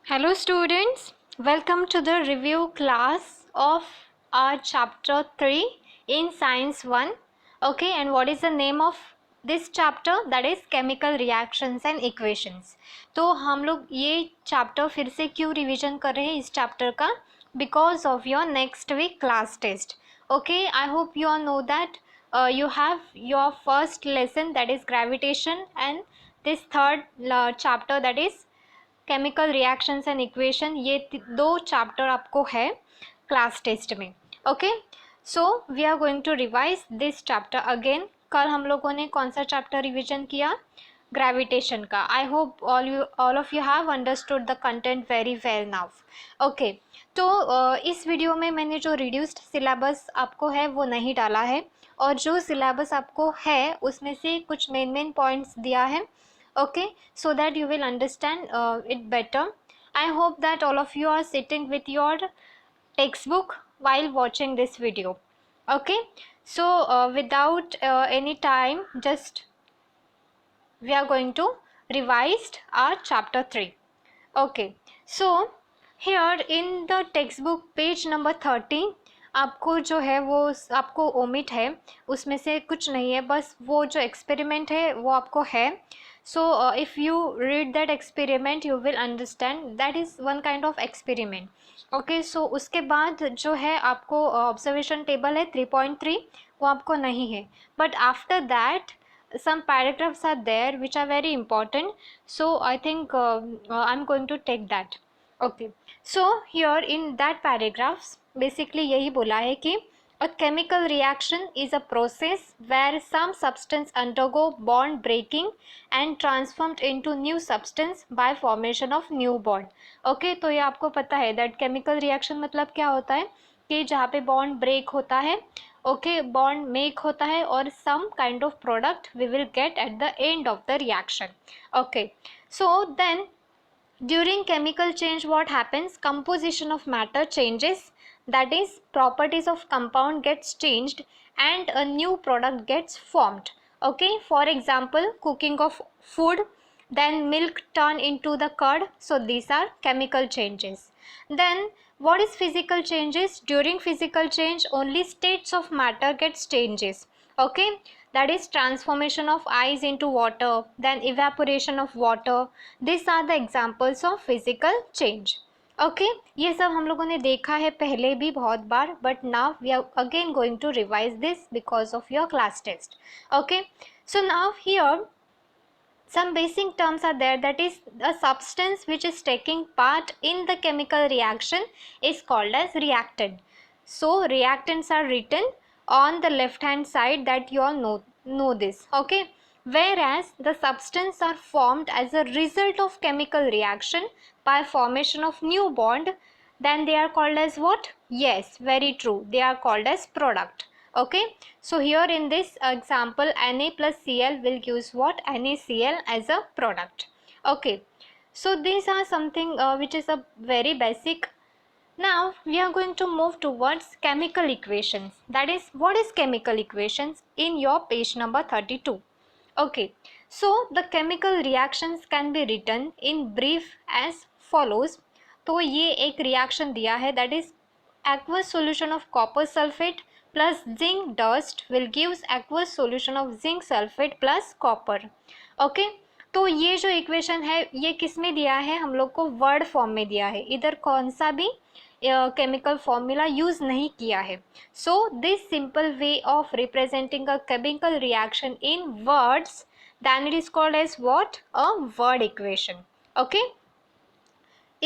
Hello students, welcome to the review class of our chapter 3 in science 1. Okay, and what is the name of this chapter? That is chemical reactions and equations. तो हम लोग ये chapter फिर से क्यों revision कर रहे हैं इस chapter का? Because of your next week class test. Okay, I hope you all know that you have your first lesson, that is gravitation, and this third chapter, that is chemical reactions and equation, ये दो chapter आपको है class test में. Okay, so we are going to revise this chapter again. कल हम लोगों ने कौन सा चैप्टर रिवीजन किया? ग्रेविटेशन का. I hope all of you have understood the content very well now. Okay, तो इस वीडियो में मैंने जो रिड्यूस्ड सिलेबस आपको है वो नहीं डाला है, और जो सिलेबस आपको है उसमें से कुछ मेन पॉइंट्स दिया है. Okay, so that you will understand it better. I hope that all of you are sitting with your textbook while watching this video. Okay, so without any time, just we are going to revise our chapter 3. Okay, so here in the textbook page number 30 आपको जो है वो आपको omit है, उसमें से कुछ नहीं है, बस वो जो एक्सपेरिमेंट है वो आपको है. So if you read that experiment you will understand that is one kind of experiment. Okay, so उसके बाद जो है आपको observation table है 3.3, वो आपको नहीं है, but after that some paragraphs are there which are very important, so I think I'm going to take that. Okay, so here in that paragraphs basically यही बोला है कि a chemical reaction is a process where some substance undergo bond breaking and transformed into new substance by formation of new bond. Okay, तो ये आपको पता है that chemical reaction मतलब क्या होता है कि जहाँ पे bond break होता है, okay, bond make होता है और some kind of product we will get at the end of the reaction. Okay, so then during chemical change what happens? Composition of matter changes, that is properties of compound gets changed and a new product gets formed. Okay, for example cooking of food, then milk turn into the curd, so these are chemical changes. Then what is physical changes? During physical change only states of matter gets changes. Okay, that is transformation of ice into water, then evaporation of water. These are the examples of physical change. Okay, ये सब हम लोगों ने देखा है पहले भी बहुत बार, but now we are again going to revise this because of your class test. Okay, so now here some basic terms are there, that is a substance which is taking part in the chemical reaction is called as reactant. So reactants are written on the left hand side, that you all know this. Okay, whereas the substance are formed as a result of chemical reaction by formation of new bond, then they are called as what? Yes, very true, they are called as product. Okay, so here in this example Na plus Cl will use what? NaCl as a product. Okay, so these are something which is a very basic. Now we are going to move towards chemical equations, that is what is chemical equations in your page number 32. Okay, so the chemical reactions can be written in brief as follows. तो ये एक reaction दिया है, that is aqueous solution of copper sulfate plus zinc dust will gives aqueous solution of zinc sulfate plus copper. Okay, तो ये जो equation है ये किस में दिया है? हम लोग को वर्ड फॉर्म में दिया है, इधर कौन सा भी केमिकल फॉर्मूला यूज नहीं किया है. So this simple way of representing a chemical reaction in words, then it is called as what? A word equation. Okay,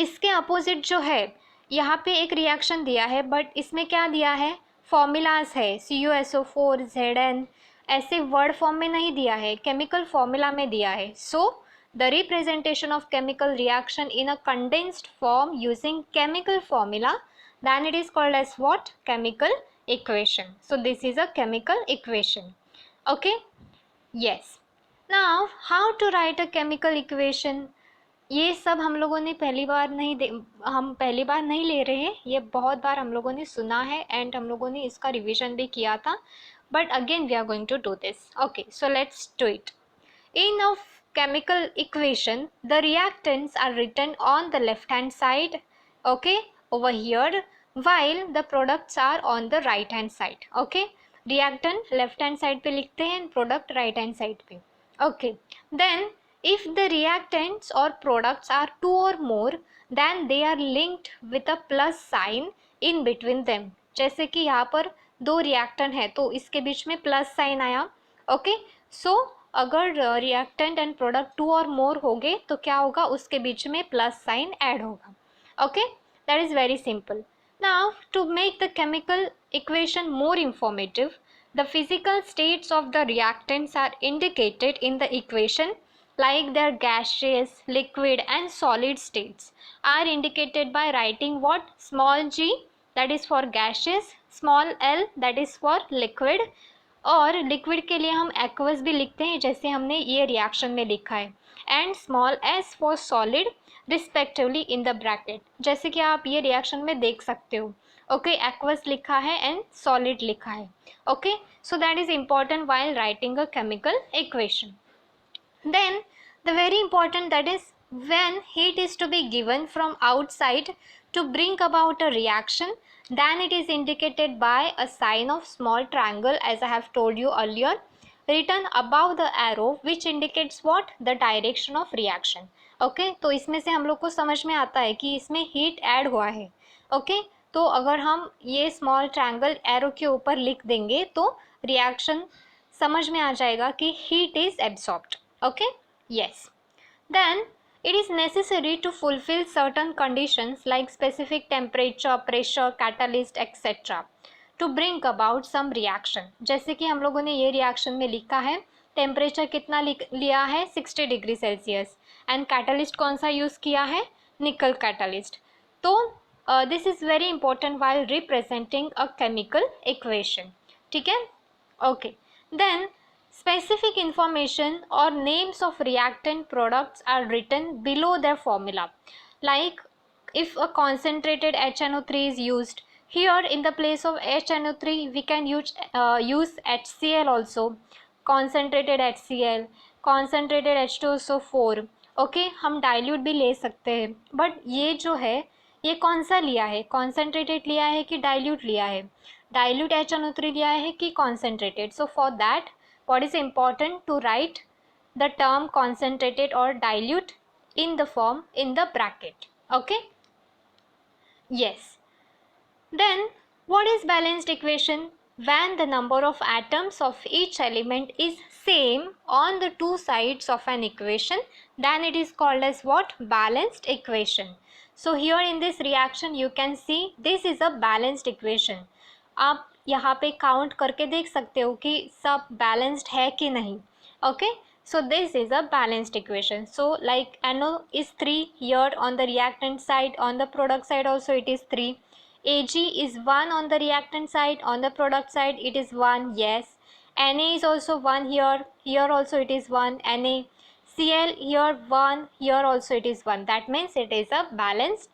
इसके अपोजिट जो है यहाँ पे एक रिएक्शन दिया है, बट इसमें क्या दिया है? फॉर्मूलाज है, CuSO4 Zn, ऐसे वर्ड फॉर्म में नहीं दिया है, केमिकल फॉर्मूला में दिया है. सो the representation of chemical reaction in a condensed form using chemical formula, then it is called as what? Chemical equation. So this is a chemical equation. Okay, yes. Now how to write a chemical equation? ये सब हम लोगों ने हम पहली बार नहीं ले रहे हैं, ये बहुत बार हम लोगों ने सुना है एंड हम लोगों ने इसका रिवीजन भी किया था, but again we are going to do this. Okay, so let's do it. In a chemical equation, the reactants are written on the left hand side, okay, over here, while the products are on the right hand side. Okay, reactant left hand side पे लिखते हैं and product right hand side पे. Okay, then if the reactants or products are two or more, then they are linked with a plus sign in between them. जैसे कि यहाँ पर दो reactant है तो इसके बीच में प्लस साइन आया. ओके, सो अगर रिएक्टेंट एंड प्रोडक्ट टू और मोर हो गए तो क्या होगा, उसके बीच में प्लस साइन ऐड होगा. Okay, that is very simple. Now to make the chemical equation more informative, the physical states of the reactants are indicated in the equation, like their gaseous, liquid and solid states are indicated by writing what? Small g, that is for gaseous, small l, that is for liquid, और liquid के लिए हम aqueous भी लिखते हैं जैसे हमने ये रिएक्शन में लिखा है, and small S for solid respectively in the bracket, जैसे कि आप ये रिएक्शन में देख सकते हो. ओके, एक्वस लिखा है एंड सॉलिड लिखा है. Okay, so that is important while writing a chemical equation. Then the very important, that is when heat is to be given from outside to bring about a reaction, then it is indicated by a sign of small triangle, as I have told you earlier, written above the arrow, which indicates what? The direction of reaction. Okay, तो इसमें से हम लोग को समझ में आता है कि इसमें हीट ऐड हुआ है. ओके, तो अगर हम ये स्मॉल ट्रायंगल एरो के ऊपर लिख देंगे तो रिएक्शन समझ में आ जाएगा कि heat is absorbed. Okay, yes. Then it is necessary to fulfill certain conditions like specific temperature, pressure, catalyst, etc. to bring about some reaction. जैसे कि हम लोगों ने ये रिएक्शन में लिखा है, टेम्परेचर कितना लिया है 60 डिग्री सेल्सियस, एंड कैटलिस्ट कौन सा यूज़ किया है, निकल कैटलिस्ट. तो this is very important while representing a chemical equation. ठीक है, okay. Then specific information or names of reactant products are written below their formula, like if a concentrated HNO3 is used, here in the place of HNO3 we can use HCl also, concentrated HCl, concentrated H2SO4. Okay, हम dilute भी ले सकते हैं, but ये जो है ये कौन सा लिया है, कॉन्सेंट्रेटेड लिया है कि डाइल्यूट लिया है, डाइल्यूट HNO3 लिया है कि concentrated. So for that what is important to write the term concentrated or dilute in the form in the bracket. Okay, yes. Then what is balanced equation? When the number of atoms of each element is same on the two sides of an equation, then it is called as what? Balanced equation. So here in this reaction you can see this is a balanced equation. आप यहाँ पे count करके देख सकते हो कि सब balanced है कि नहीं. Okay, so this is a balanced equation. So like NO is 3 here on the reactant side, on the product side also it is 3. Ag is 1 on the reactant side, on the product side it is 1. Yes, Na is also 1 here, here also it is 1. Na, Cl here 1, here also it is 1. That means it is a balanced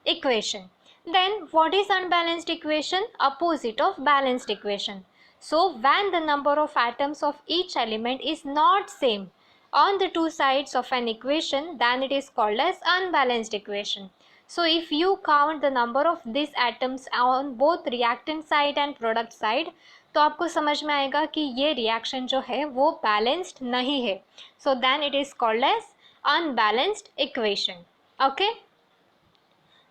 equation. Then what is unbalanced equation? Opposite of balanced equation. So when the number of atoms of each element is not same on the two sides of an equation, then it is called as unbalanced equation. So if you count the number of these atoms on both reactant side and product side, तो आपको समझ में आएगा कि ये reaction जो है वो बैलेंस्ड नहीं है. So then it is called as unbalanced equation. Okay,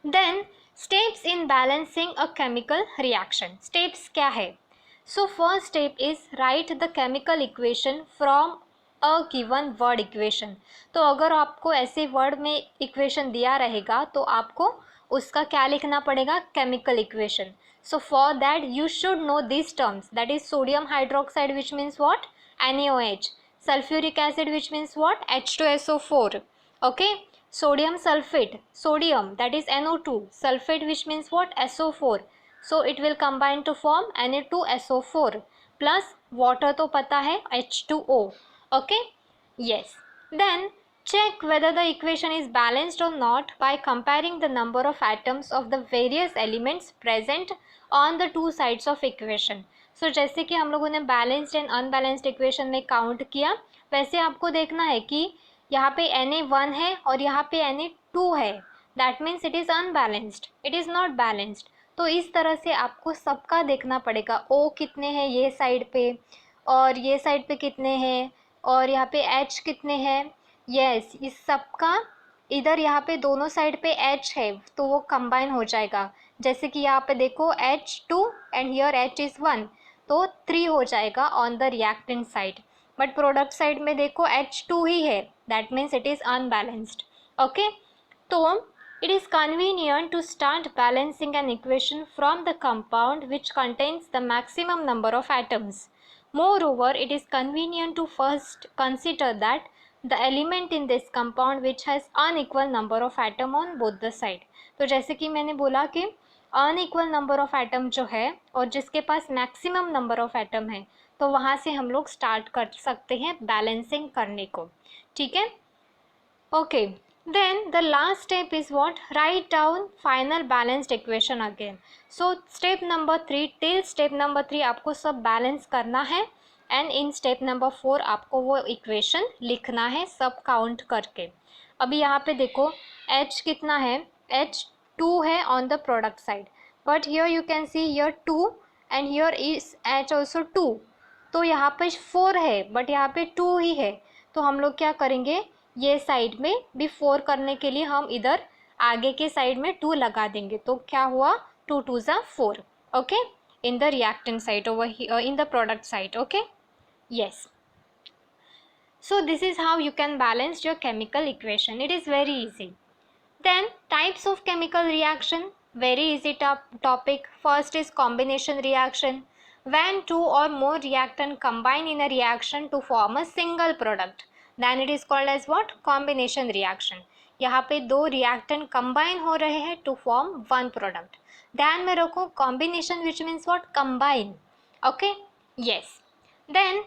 then steps in balancing a chemical reaction. Steps क्या है? So first step is write the chemical equation from a given word equation. तो अगर आपको ऐसे word में equation दिया रहेगा तो आपको उसका क्या लिखना पड़ेगा, chemical equation. So for that you should know these terms, that is sodium hydroxide which means what? NaOH. Sulfuric acid which means what? H2SO4. Okay, sodium sulfate, sodium that is NO2, sulfate which means what? SO4. So it will combine to form Na2SO4 plus water तो पता है H2O. Okay, yes. Then check whether the equation is balanced or not by comparing the number of atoms of the various elements present on the two sides of equation. So जैसे कि हम लोगों ने balanced and unbalanced equation में count किया, वैसे आपको देखना है कि यहाँ पे Na1 है और यहाँ पे Na2 है, that means it is unbalanced, it is not balanced. तो इस तरह से आपको सबका देखना पड़ेगा, O कितने हैं ये साइड पे और ये साइड पे कितने हैं और यहाँ पे H कितने हैं। यस, इस सबका इधर यहाँ पे दोनों साइड पे H है तो वो कंबाइन हो जाएगा। जैसे कि यहाँ पे देखो H2 and here H is 1, तो 3 हो जाएगा on the reactant side. But product side में देखो H2 ही है, that means it is unbalanced. Okay, तो it is convenient to start balancing an equation from the compound which contains the maximum number of atoms. Moreover, it is convenient to first consider that the element in this compound which has unequal number of atom on both the side. तो जैसे कि मैंने बोला कि unequal number of atom जो है और जिसके पास मैक्सिमम नंबर ऑफ एटम है, तो वहाँ से हम लोग स्टार्ट कर सकते हैं बैलेंसिंग करने को। ठीक है, okay. Then the last step is what? Write down final balanced equation again. So step number 3 till step number 3 आपको सब बैलेंस करना है एंड इन स्टेप नंबर 4 आपको वो इक्वेशन लिखना है सब काउंट करके। अभी यहाँ पे देखो H कितना है, H2 है on the product side, but here you can see here 2 and here is H also 2, तो यहाँ पे 4 है बट यहाँ पे 2 ही है। तो हम लोग क्या करेंगे, ये साइड में भी 4 करने के लिए हम इधर आगे के साइड में 2 लगा देंगे, तो क्या हुआ 2 2 ज़ा 4, okay, in the reactant side over in the product side. Okay, yes, so this is how you can balance your chemical equation. It is very easy. Then types of chemical reaction, very easy topic. First is combination reaction, when two or more reactant combine in a reaction to form a single product, then it is called as what? Combination reaction. यहाँ पे दो reactant combine हो रहे हैं to form one product. ध्यान में रखो combination which means what? Combine. Okay? Yes. Then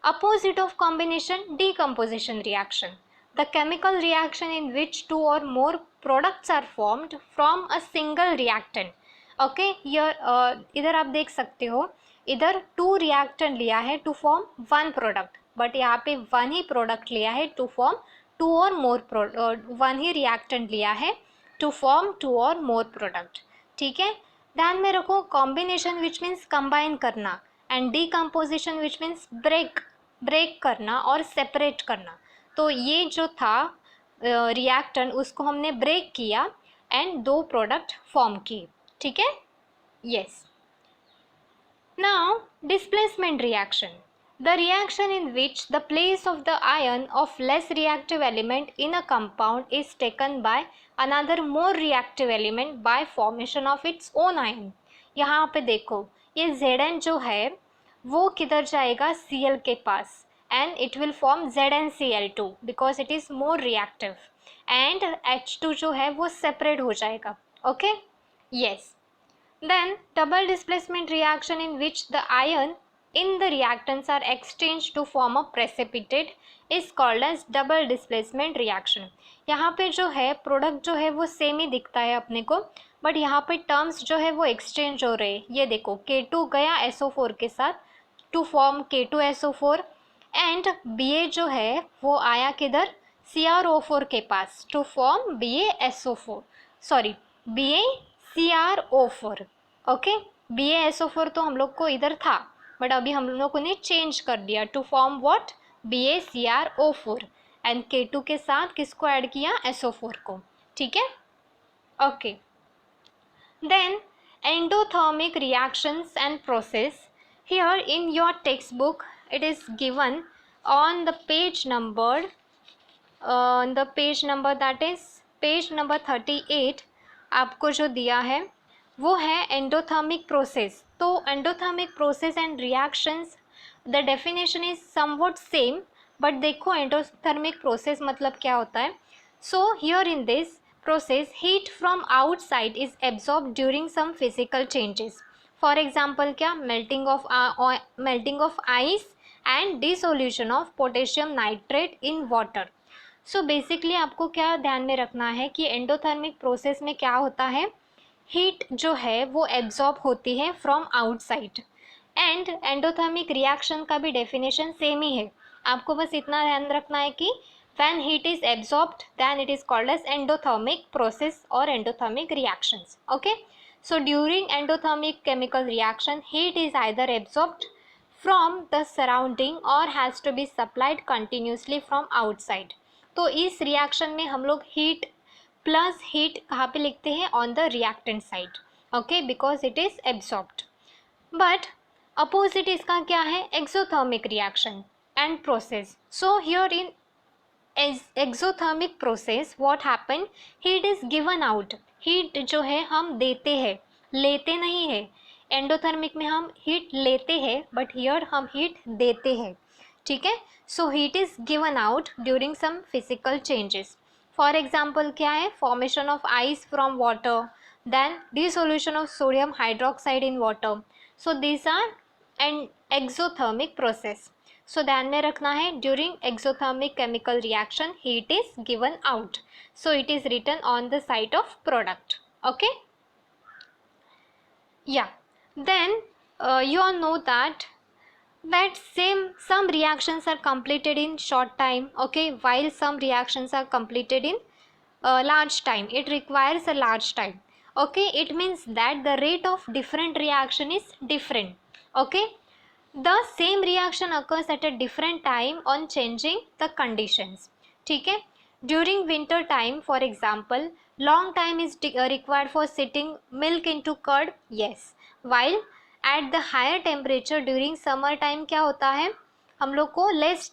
opposite of combination, decomposition reaction. The chemical reaction in which two or more products are formed from a single reactant. Okay, here इधर आप देख सकते हो, इधर 2 reactant लिया है to form one product, but यहाँ पे 1 ही product लिया है to form 2 or more 1 he reactant लिया है to form 2 or more product. ठीक है, ध्यान में रखो combination which means combine करना and decomposition which means break करना और separate करना। तो ये जो था रिएक्टेंट उसको हमने ब्रेक किया एंड 2 प्रोडक्ट फॉर्म किए। ठीक है, yes. Now displacement reaction, the reaction in which the place of the ion of less reactive element in a compound is taken by another more reactive element by formation of its own ion. यहाँ पे देखो ये Zn जो है वो किधर जाएगा, Cl के पास, and it will form ZnCl2 because it is more reactive, and H2 जो है वो separate हो जाएगा। Okay, yes. Then double displacement reaction in which the ion in the reactants are exchanged to form a precipitate is called as double displacement reaction. यहाँ पे जो है product जो है वो सेम ही दिखता है अपने को, बट यहाँ पे टर्म्स जो है वो एक्सचेंज हो रहे हैं। ये देखो K2 गया SO4 के साथ to form K2SO4 and Ba जो है वो आया किधर, CrO4 के पास to form BaSO4, sorry BaCrO4। Okay, BaSO4 तो हम लोग को इधर था बट अभी हम लोगों ने चेंज कर दिया to form what, BaCrO4 and K2 के साथ किसको ऐड किया, SO4 को। ठीक है, okay. Then endothermic reactions and process, here in your textbook it is given on the page number that is page number 38, आपको जो दिया है वो है एंडोथर्मिक प्रोसेस। तो endothermic process and reactions the definition is somewhat same, but देखो endothermic process मतलब क्या होता है। So here in this process heat from outside is absorb during some physical changes. For example क्या, melting of ice and dissolution of potassium nitrate in water. So basically आपको क्या ध्यान में रखना है कि एंडोथर्मिक प्रोसेस में क्या होता है, हीट जो है वो एब्जॉर्ब होती है from outside, and endothermic reaction का भी डेफिनेशन सेम ही है। आपको बस इतना ध्यान रखना है कि When heat is absorbed, then it is called as endothermic process or endothermic reactions. Okay, so during endothermic chemical reaction, heat is either absorbed from the surrounding or has to be supplied continuously from outside. तो इस reaction में हम लोग heat plus heat कहाँ पे लिखते हैं? On the reactant side. Okay, because it is absorbed. But opposite इसका क्या है? Exothermic reaction and process. So here in exothermic process what happen? Heat is given out. Heat जो है हम देते हैं, लेते नहीं है. एंडोथर्मिक में हम हीट लेते हैं, बट हियर हम हीट देते हैं. ठीक है, so heat is given out during some physical changes. For example क्या है? Formation of ice from water, then dissolution of sodium hydroxide in water. So these are and exothermic process. So ध्यान में रखना है, during exothermic chemical reaction heat is given out. So it is written on the side of product. Okay, yeah, then you all know that some reactions are completed in short time, okay, while some reactions are completed in large time. It requires a large time. Okay, it means that the rate of different reaction is different. Okay, the same reaction occurs at a different time on changing the conditions. ठीक है, during winter time for example, long time is required for setting milk into curd. Yes, while at the higher temperature during summer time क्या होता है? हम लोग को less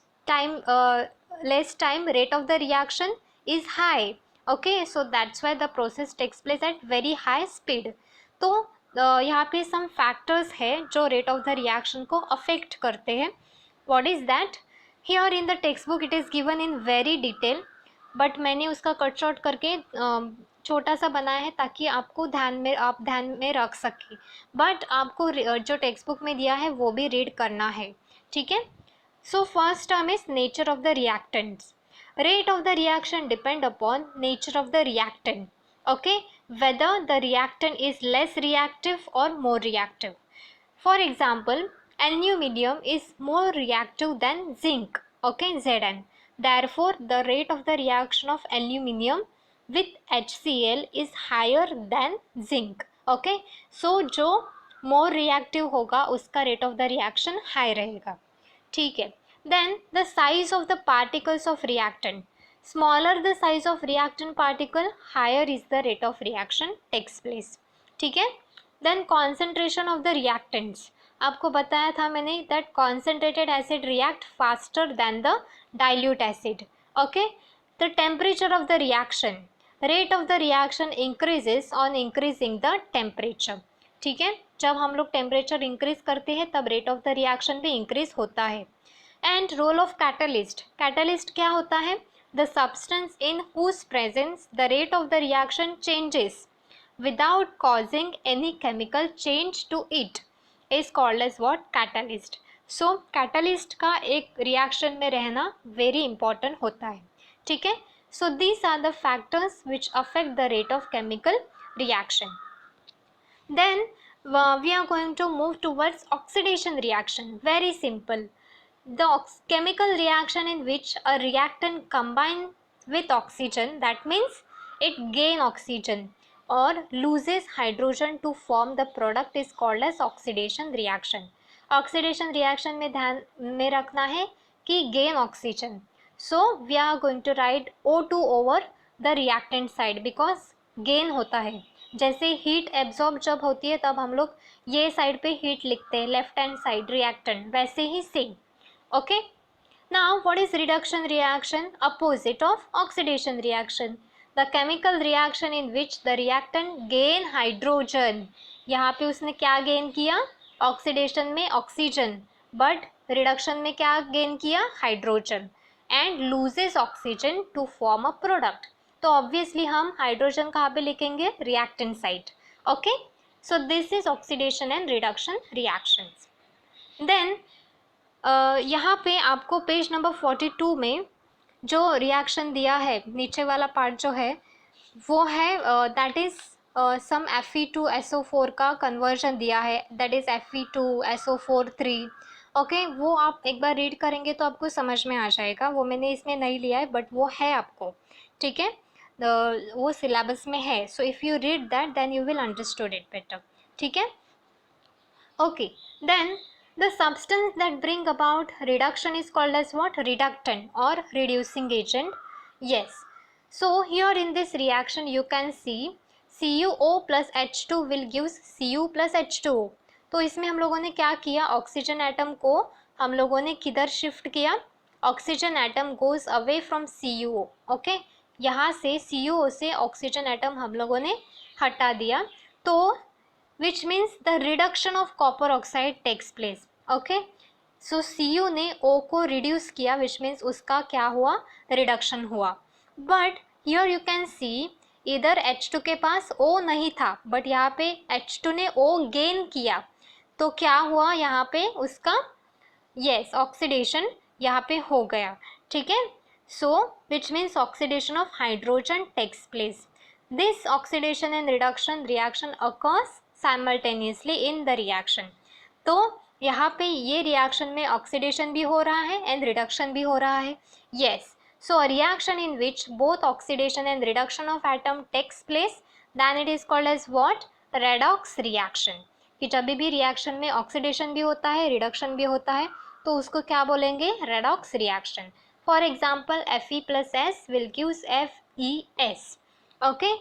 time rate of the reaction is high. Okay, so that's why the process takes place at very high speed. तो यहाँ पे some factors है जो rate of the reaction को affect करते हैं. What is that? Here in the textbook it is given in very detail, but मैंने उसका कट शॉर्ट करके छोटा सा बनाया है ताकि आपको आप ध्यान में रख सकें. बट आपको जो टेक्स्ट बुक में दिया है वो भी रीड करना है. ठीक है, so first term is nature of the reactants. Rate of the reaction depend upon nature of the reactant. Okay, whether the reactant is less reactive और more reactive. For example, aluminium is more reactive than zinc. Okay, Zn. Therefore, the rate of the reaction of aluminium with HCl is higher than zinc. Okay, so जो more reactive होगा उसका rate of the reaction high रहेगा. ठीक है. Then the size of the particles of reactant. Smaller the size of reactant particle, higher is the rate of reaction takes place. ठीक है. Then concentration of the reactants. आपको बताया था मैंने that concentrated acid react faster than the dilute acid. Okay, the temperature of the reaction. Rate of the reaction increases on increasing the temperature. ठीक है, जब हम लोग टेम्परेचर इंक्रीज करते हैं तब रेट ऑफ द रिएक्शन भी इंक्रीज होता है. And role of catalyst. Catalyst क्या होता है? The substance in whose presence the rate of the reaction changes without causing any chemical change to it is called as what? Catalyst. So catalyst का एक reaction में रहना very important होता है. ठीक है, so these are the factors which affect the rate of chemical reaction. Then we are going to move towards oxidation reaction. Very simple. The chemical reaction in which a reactant combines with oxygen, that means it gain oxygen or loses hydrogen to form the product is called as oxidation reaction. Oxidation reaction में ध्यान में रखना है कि gain oxygen. So we are going to write O2 over the reactant side because gain होता है. जैसे heat absorb जब होती है तब हम लोग ये side पे heat लिखते हैं, left hand side reactant, वैसे ही same. Okay. Now what is reduction reaction? Opposite of oxidation reaction. The chemical reaction in which the reactant gain hydrogen. यहाँ पे उसने क्या gain किया? Oxidation में oxygen, but reduction में क्या gain किया? Hydrogen, and loses oxygen to form a product. तो obviously हम hydrogen कहाँ पे लिखेंगे? Reactant side. Okay, so this is oxidation and reduction reactions. Then यहाँ पे आपको पेज नंबर 42 में जो रिएक्शन दिया है नीचे वाला पार्ट जो है वो है दैट इज सम Fe2SO4 का कन्वर्जन दिया है, दैट इज Fe2SO4 3. ओके वो आप एक बार रीड करेंगे तो आपको समझ में आ जाएगा, वो मैंने इसमें नहीं लिया है बट वो है आपको, ठीक है, वो सिलेबस में है. So if you read that then you will understood it better, ठीक है. Okay, then the substance that bring about reduction is called as what? Reductant or reducing agent. Yes. So here in this reaction you can see CuO plus H2 will give Cu plus H2O. तो इसमें हम लोगों ने क्या किया, oxygen atom को हम लोगों ने किधर शिफ्ट किया, oxygen atom goes away from CuO. Okay, यहाँ से CuO से ऑक्सीजन एटम हम लोगों ने हटा दिया, तो which means the reduction of copper oxide takes place. Okay, so Cu ने O को reduce किया, which means उसका क्या हुआ, reduction हुआ. But here you can see इधर H2 के पास O नहीं था but यहाँ पे H2 ने O gain किया, तो क्या हुआ यहाँ पे उसका, yes, oxidation यहाँ पे हो गया, ठीक है. So which means oxidation of hydrogen takes place. This oxidation and reaction occurs simultaneously in the reaction. तो यहाँ पे ये रिएक्शन में ऑक्सीडेशन भी हो रहा है एंड रिडक्शन भी हो रहा है. yes, so a reaction in which both oxidation and reduction of atom takes place, then it is called as what? redox reaction. कि जब भी रिएक्शन में ऑक्सीडेशन भी होता है रिडक्शन भी होता है तो उसको क्या बोलेंगे, redox reaction. For example, Fe plus S will gives FeS. okay,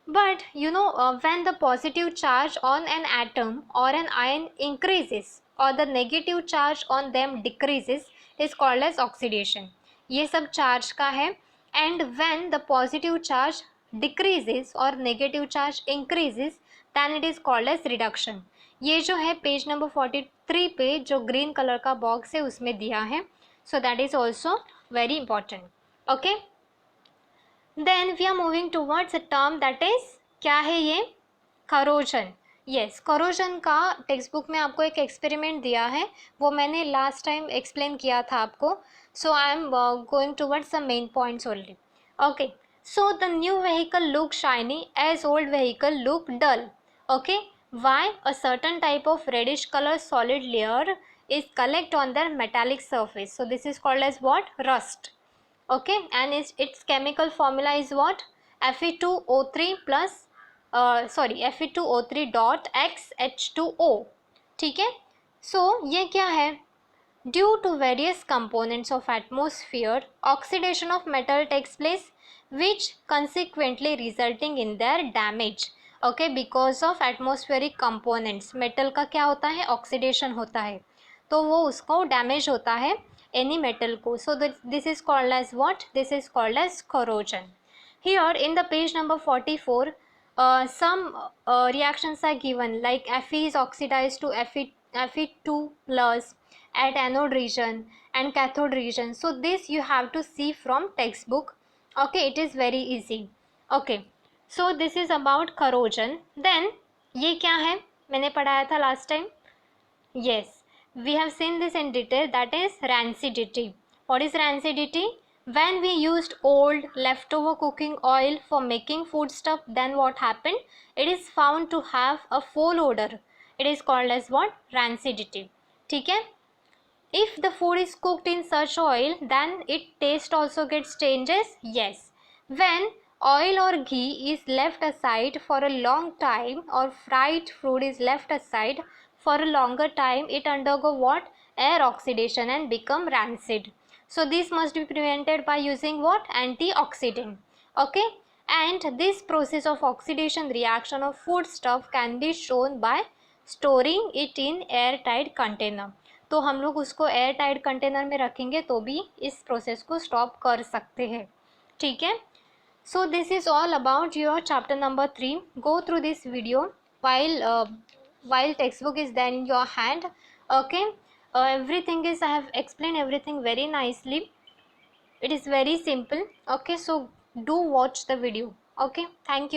but you know when the positive charge on an atom or an ion increases or the negative charge on them decreases is called as oxidation. ये सब charge का है. and when the positive charge decreases or negative charge increases then it is called as reduction. ये जो है page number 43 पे जो green colour का बॉक्स है उसमें दिया है. so that is also very important. okay, then we are moving towards a term that is, क्या है ये, corrosion. yes, corrosion का टेक्स्ट बुक में आपको एक एक्सपेरिमेंट दिया है, वो मैंने लास्ट टाइम एक्सप्लेन किया था आपको. so I am going towards the main points only. okay, so the new vehicle look shiny as old vehicle look dull. okay, why? A certain type of reddish color solid layer is collect on their metallic surface. so this is called as what? Rust. okay, and its chemical formula is what? Fe2O3 plus Fe2O3 dot X H2O. ठीक है, so ये क्या है, due to various components of atmosphere oxidation of metal takes place which consequently resulting in their damage. okay, because of atmospheric components metal का क्या होता है, oxidation होता है, तो वो उसको डैमेज होता है any metal को. so this is called as what? this is called as corrosion. here in the page number 44 some reactions are given like Fe is oxidized to Fe2 plus at anode region and cathode region. so this you have to see from textbook. okay, it is very easy. okay, so this is about corrosion. then ये क्या है, मैंने पढ़ाया था last time. yes, we have seen this in detail, that is rancidity. what is rancidity? when we used old leftover cooking oil for making food stuff, then what happened, it is found to have a foul odor. it is called as what? rancidity. ठीक है, if the food is cooked in such oil then it taste also gets changes. yes, when oil or ghee is left aside for a long time or fried food is left aside for a longer time, it undergo what? air oxidation and become rancid. so this must be prevented by using what? antioxidant. okay, and this process of oxidation reaction of food stuff can be shown by storing it in airtight container. तो हम लोग उसको air tight container में रखेंगे तो भी इस process को स्टॉप कर सकते हैं. ठीक है, so this is all about your chapter number 3. go through this video while textbook is there in your hand. okay, everything is, I have explained everything very nicely. it is very simple. okay, so do watch the video. okay, thank you.